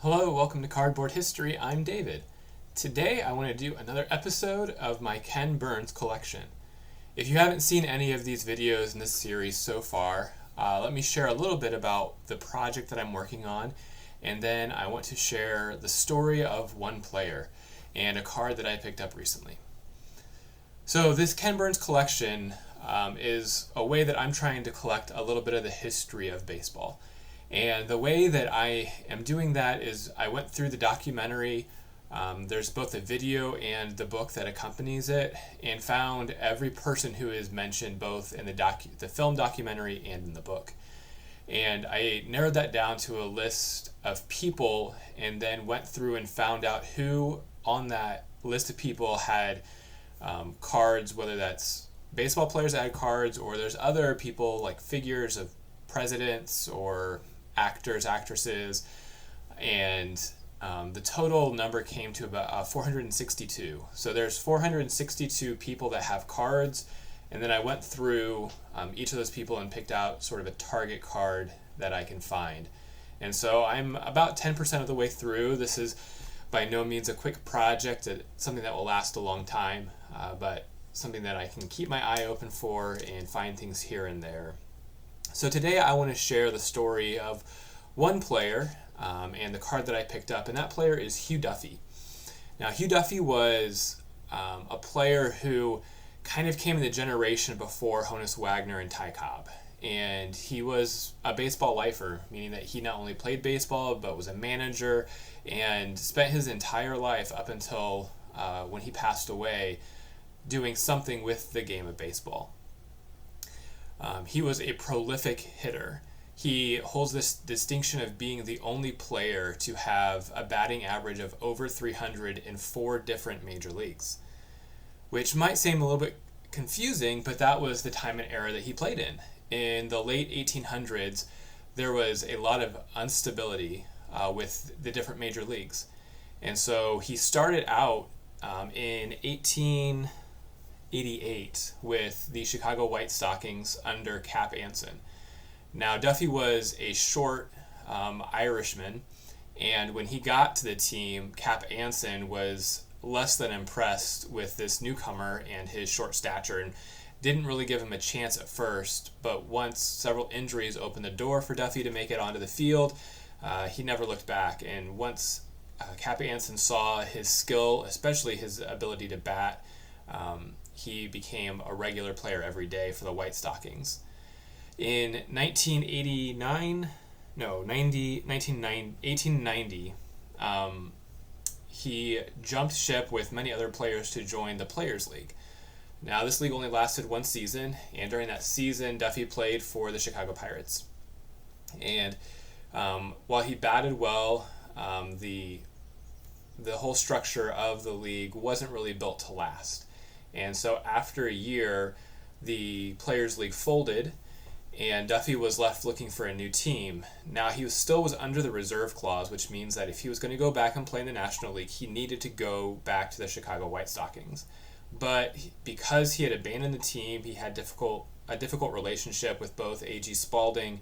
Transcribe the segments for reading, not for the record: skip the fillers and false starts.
Hello, welcome to Cardboard History. I'm David. Today I want to do another episode of my Ken Burns collection. If you haven't seen any of these videos in this series so far, let me share a little bit about the project that I'm working on, and then I want to share the story of one player and a card that I picked up recently. So this Ken Burns collection is a way that I'm trying to collect a little bit of the history of baseball. And the way that I am doing that is I went through the documentary. There's both a video and the book that accompanies it, and found every person who is mentioned both in the film documentary and in the book. And I narrowed that down to a list of people, and then went through and found out who on that list of people had cards, whether that's baseball players that had cards, or there's other people like figures of presidents or actors, actresses, and the total number came to about 462. So there's 462 people that have cards, and then I went through each of those people and picked out sort of a target card that I can find. And so I'm about 10% of the way through. This is by no means a quick project. It's something that will last a long time, but something that I can keep my eye open for and find things here and there. So today I want to share the story of one player and the card that I picked up, and that player is Hugh Duffy. Now, Hugh Duffy was a player who kind of came in the generation before Honus Wagner and Ty Cobb, and he was a baseball lifer, meaning that he not only played baseball but was a manager and spent his entire life up until when he passed away doing something with the game of baseball. He was a prolific hitter. He holds this distinction of being the only player to have a batting average of over 300 in 4 different major leagues, which might seem a little bit confusing, but that was the time and era that he played in. In the late 1800s, there was a lot of instability with the different major leagues. And so he started out in 1888 with the Chicago White Stockings under Cap Anson. Now, Duffy was a short Irishman, and when he got to the team, Cap Anson was less than impressed with this newcomer and his short stature, and didn't really give him a chance at first. But once several injuries opened the door for Duffy to make it onto the field, he never looked back. And once Cap Anson saw his skill, especially his ability to bat, he became a regular player every day for the White Stockings. In 1890, he jumped ship with many other players to join the Players League. Now, this league only lasted one season, and during that season, Duffy played for the Chicago Pirates. And while he batted well, the whole structure of the league wasn't really built to last. And so after a year, the Players League folded, and Duffy was left looking for a new team. Now, he still was under the reserve clause, which means that if he was going to go back and play in the National League, he needed to go back to the Chicago White Stockings. But because he had abandoned the team, he had a difficult relationship with both A.G. Spalding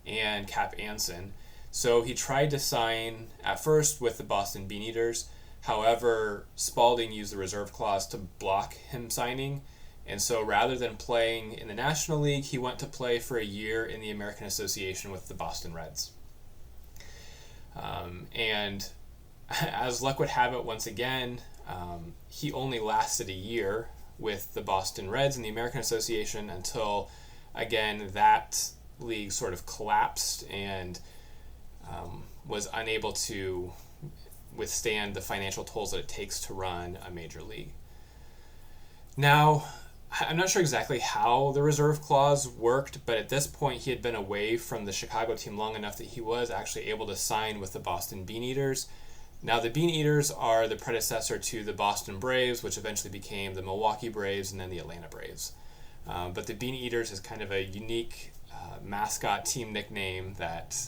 and Cap Anson. So he tried to sign at first with the Boston Beaneaters. However, Spalding used the reserve clause to block him signing. And so rather than playing in the National League, he went to play for a year in the American Association with the Boston Reds. And as luck would have it, once again, he only lasted a year with the Boston Reds in the American Association until, again, that league sort of collapsed and was unable to withstand the financial tolls that it takes to run a major league. Now, I'm not sure exactly how the reserve clause worked, but at this point he had been away from the Chicago team long enough that he was actually able to sign with the Boston Beaneaters. Now, the Beaneaters are the predecessor to the Boston Braves, which eventually became the Milwaukee Braves and then the Atlanta Braves. But the Beaneaters is kind of a unique mascot team nickname that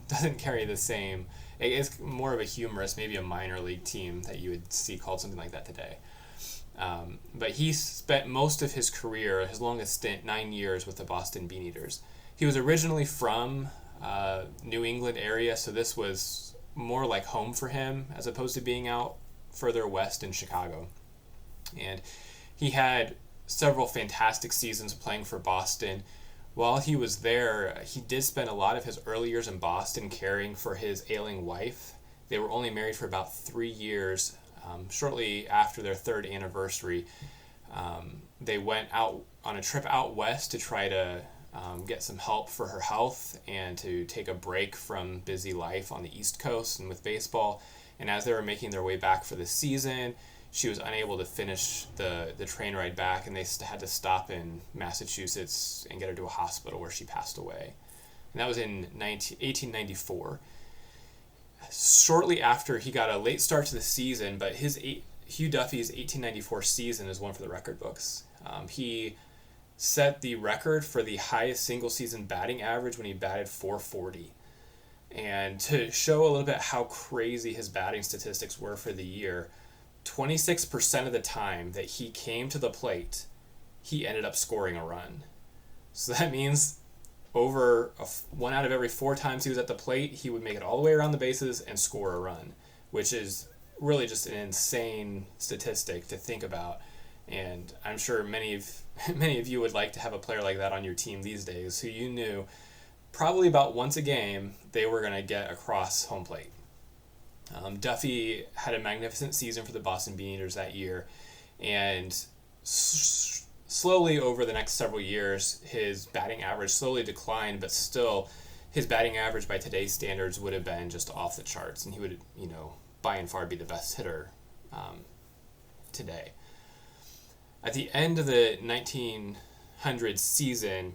doesn't carry the same. It's more of a humorous, maybe a minor league team that you would see called something like that today. But he spent most of his career, his longest stint, 9 years with the Boston Beaneaters. He was originally from New England area, so this was more like home for him as opposed to being out further west in Chicago. And he had several fantastic seasons playing for Boston. While he was there, he did spend a lot of his early years in Boston caring for his ailing wife. They were only married for about 3 years. Shortly after their third anniversary, they went out on a trip out west to try to get some help for her health and to take a break from busy life on the East Coast and with baseball. And as they were making their way back for the season, she was unable to finish the train ride back, and they had to stop in Massachusetts and get her to a hospital where she passed away. And that was in 1894. Shortly after, he got a late start to the season, but Hugh Duffy's 1894 season is one for the record books. He set the record for the highest single-season batting average when he batted .440. And to show a little bit how crazy his batting statistics were for the year, 26% of the time that he came to the plate, he ended up scoring a run. So that means over 1 out of every 4 times he was at the plate, he would make it all the way around the bases and score a run, which is really just an insane statistic to think about. And I'm sure many of you would like to have a player like that on your team these days, who you knew probably about once a game they were going to get across home plate. Duffy had a magnificent season for the Boston Beaneaters that year, and slowly over the next several years, his batting average slowly declined, but still his batting average by today's standards would have been just off the charts, and he would, by and far be the best hitter today. At the end of the 1900 season,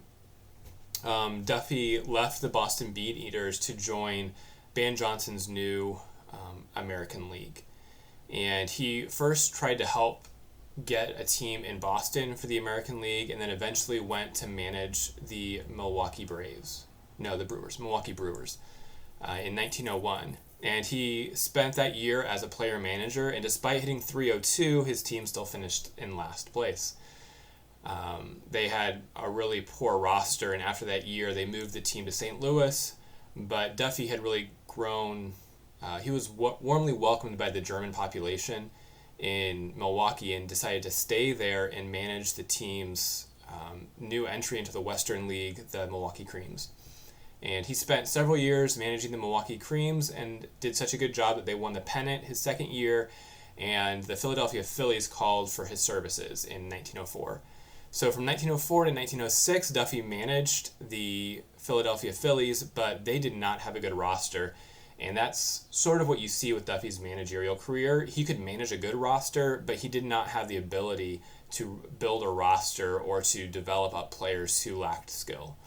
Duffy left the Boston Beaneaters to join Ban Johnson's new American League. And he first tried to help get a team in Boston for the American League, and then eventually went to manage the Milwaukee Brewers, in 1901. And he spent that year as a player manager, and despite hitting .302, his team still finished in last place. They had a really poor roster, and after that year, they moved the team to St. Louis, but Duffy had really grown. He was warmly welcomed by the German population in Milwaukee and decided to stay there and manage the team's new entry into the Western League, the Milwaukee Creams. And he spent several years managing the Milwaukee Creams and did such a good job that they won the pennant his second year, and the Philadelphia Phillies called for his services in 1904. So from 1904 to 1906, Duffy managed the Philadelphia Phillies, but they did not have a good roster. And that's sort of what you see with Duffy's managerial career. He could manage a good roster, but he did not have the ability to build a roster or to develop up players who lacked skill.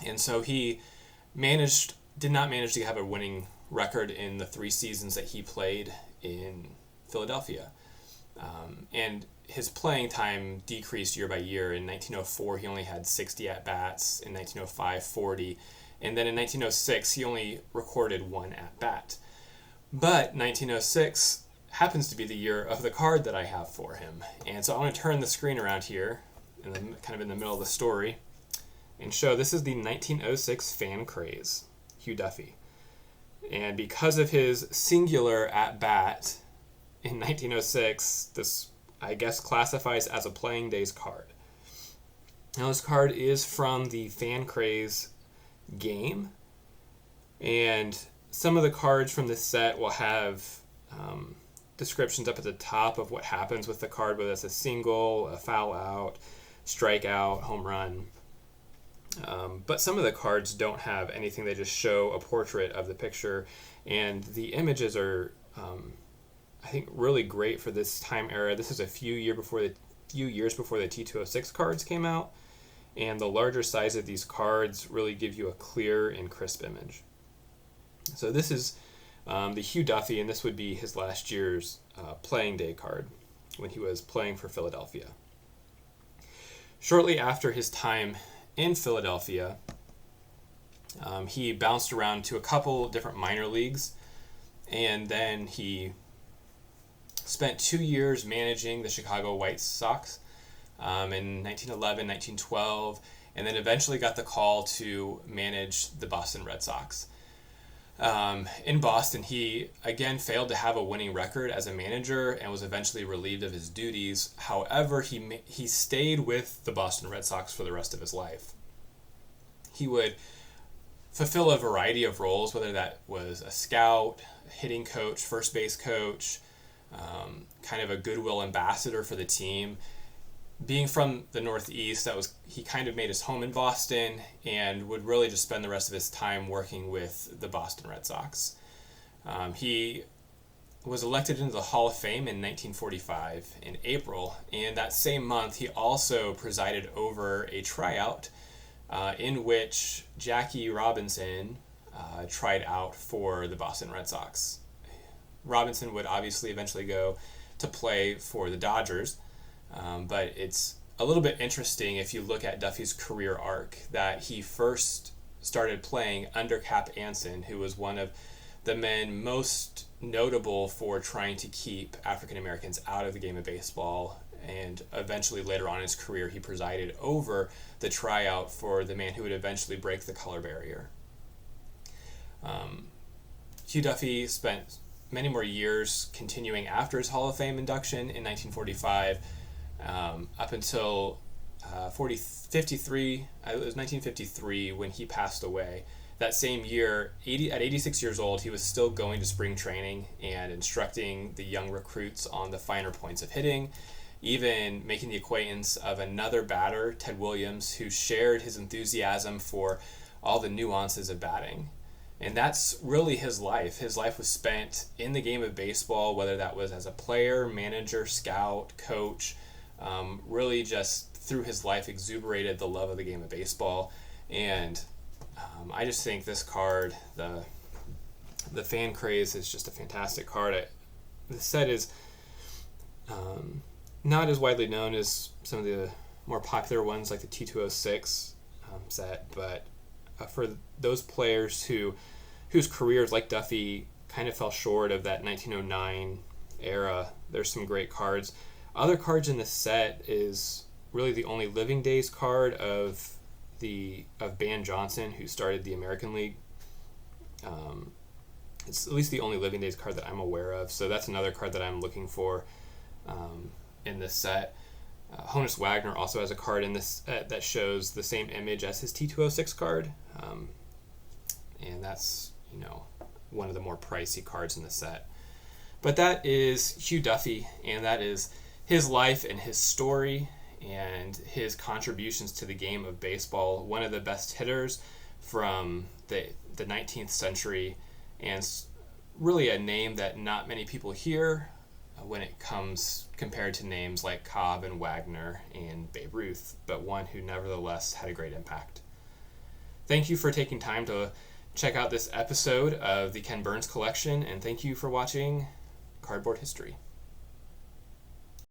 And so he did not manage to have a winning record in the 3 seasons that he played in Philadelphia. And his playing time decreased year by year. In 1904, he only had 60 at-bats. In 1905, 40. And then in 1906, he only recorded 1 at-bat. But 1906 happens to be the year of the card that I have for him. And so I want to turn the screen around here, kind of in the middle of the story, and show this is the 1906 fan craze, Hugh Duffy. And because of his singular at-bat in 1906, this, I guess, classifies as a playing days card. Now, this card is from the fan craze game, and some of the cards from this set will have descriptions up at the top of what happens with the card, whether it's a single, a foul out, strikeout, home run. But some of the cards don't have anything. They just show a portrait of the picture, and the images are I think really great for this time era. This is a few years before the T206 cards came out, and the larger size of these cards really give you a clear and crisp image. So this is the Hugh Duffy, and this would be his last year's playing day card when he was playing for Philadelphia. Shortly after his time in Philadelphia, he bounced around to a couple different minor leagues, and then he spent 2 years managing the Chicago White Sox in 1911, 1912, and then eventually got the call to manage the Boston Red Sox. In Boston, he again failed to have a winning record as a manager and was eventually relieved of his duties. However, he stayed with the Boston Red Sox for the rest of his life. He would fulfill a variety of roles, whether that was a scout, hitting coach, first base coach, kind of a goodwill ambassador for the team. Being from the Northeast, he kind of made his home in Boston and would really just spend the rest of his time working with the Boston Red Sox. He was elected into the Hall of Fame in 1945 in April, and that same month he also presided over a tryout in which Jackie Robinson tried out for the Boston Red Sox. Robinson would obviously eventually go to play for the Dodgers, but it's a little bit interesting if you look at Duffy's career arc that he first started playing under Cap Anson, who was one of the men most notable for trying to keep African Americans out of the game of baseball. And eventually later on in his career, he presided over the tryout for the man who would eventually break the color barrier. Hugh Duffy spent many more years continuing after his Hall of Fame induction in 1945 up until 1953 when he passed away. That same year, at 86 years old, he was still going to spring training and instructing the young recruits on the finer points of hitting, even making the acquaintance of another batter, Ted Williams, who shared his enthusiasm for all the nuances of batting. And that's really his life. His life was spent in the game of baseball, whether that was as a player, manager, scout, coach, really just through his life exuberated the love of the game of baseball. And I just think this card, the fan craze, is just a fantastic card. The set is not as widely known as some of the more popular ones like the T206 set, but for those players whose careers, like Duffy, kind of fell short of that 1909 era, there's some great cards. Other cards in this set is really the only living days card of Ban Johnson, who started the American League. It's at least the only living days card that I'm aware of, so that's another card that I'm looking for in this set. Honus Wagner also has a card in this that shows the same image as his T206 card, and that's one of the more pricey cards in the set. But that is Hugh Duffy, and that is his life and his story and his contributions to the game of baseball. One of the best hitters from the 19th century, and really a name that not many people hear when it comes compared to names like Cobb and Wagner and Babe Ruth, but one who nevertheless had a great impact. Thank you for taking time to check out this episode of the Ken Burns Collection, and thank you for watching Cardboard History.